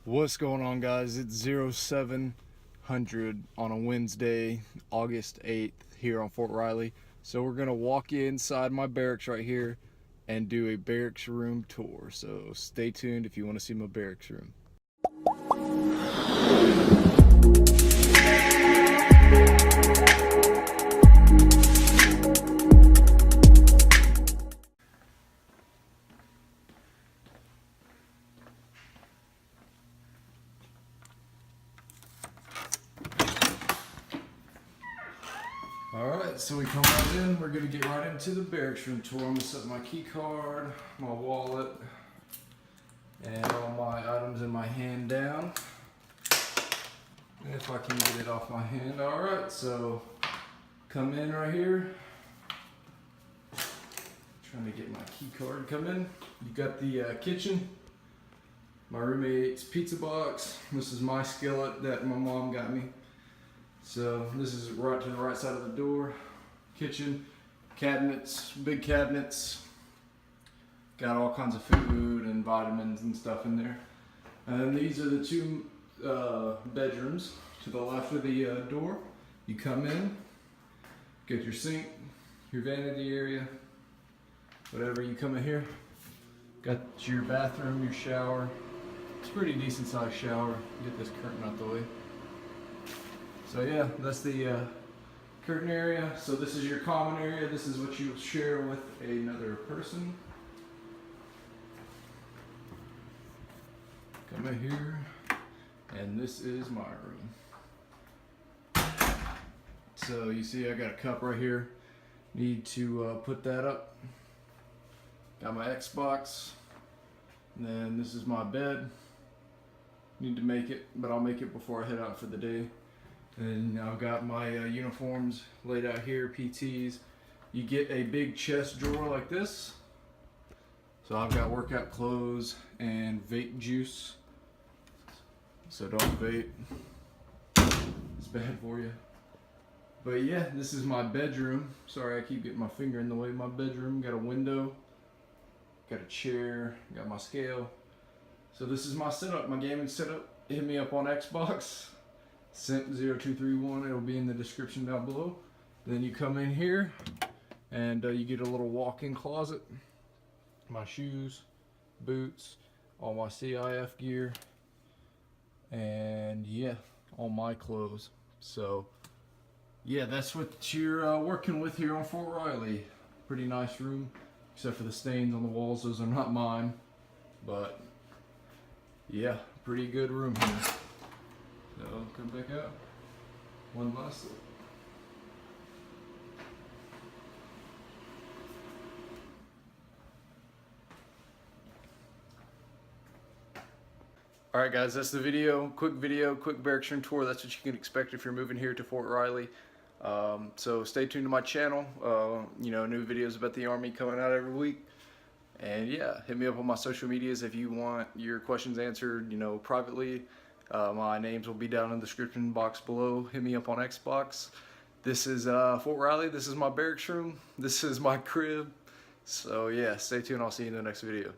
What's going on, guys? It's 0700 on a Wednesday, August 8th here on Fort Riley. So we're gonna walk inside my barracks right here and do a barracks room tour. So stay tuned if you want to see my barracks room. Alright, so we come right in. We're going to get right into the barracks room tour. I'm going to set my key card, my wallet, and all my items in my hand down. If I can get it off my hand. Alright, so come in right here. Trying to get my key card. Come in. You got the kitchen. My roommate's pizza box. This is my skillet that my mom got me. So this is right to the right side of the door. Kitchen, cabinets, big cabinets. Got all kinds of food and vitamins and stuff in there. And these are the two bedrooms to the left of the door. You come in, get your sink, your vanity area, whatever. You come in here, got your bathroom, your shower. It's a pretty decent sized shower. Get this curtain out the way. So yeah, that's the curtain area. So this is your common area. This is what you share with another person. Come in here, and this is my room. So you see I got a cup right here. Need to put that up. Got my Xbox. And then this is my bed. Need to make it, but I'll make it before I head out for the day. And I've got my uniforms laid out here, PTs. You get a big chest drawer like this. So I've got workout clothes and vape juice. So don't vape. It's bad for you. But yeah, this is my bedroom. Sorry, I keep getting my finger in the way. My bedroom, got a window, got a chair, got my scale. So this is my setup, my gaming setup. Hit me up on Xbox. Simp0231, it'll be in the description down below. Then you come in here and you get a little walk-in closet. My shoes, boots, all my CIF gear, and yeah, all my clothes. So yeah, that's what you're working with here on Fort Riley. Pretty nice room, except for the stains on the walls. Those are not mine, but yeah, pretty good room here. So come back out. One last look. Alright guys, that's the video. Quick barracks room tour. That's what you can expect if you're moving here to Fort Riley. So stay tuned to my channel. You know, new videos about the Army coming out every week. And yeah, hit me up on my social medias if you want your questions answered, you know, privately. My names will be down in the description box below. Hit me up on Xbox. This is Fort Riley. This is my barracks room. This is my crib. So yeah, stay tuned. I'll see you in the next video.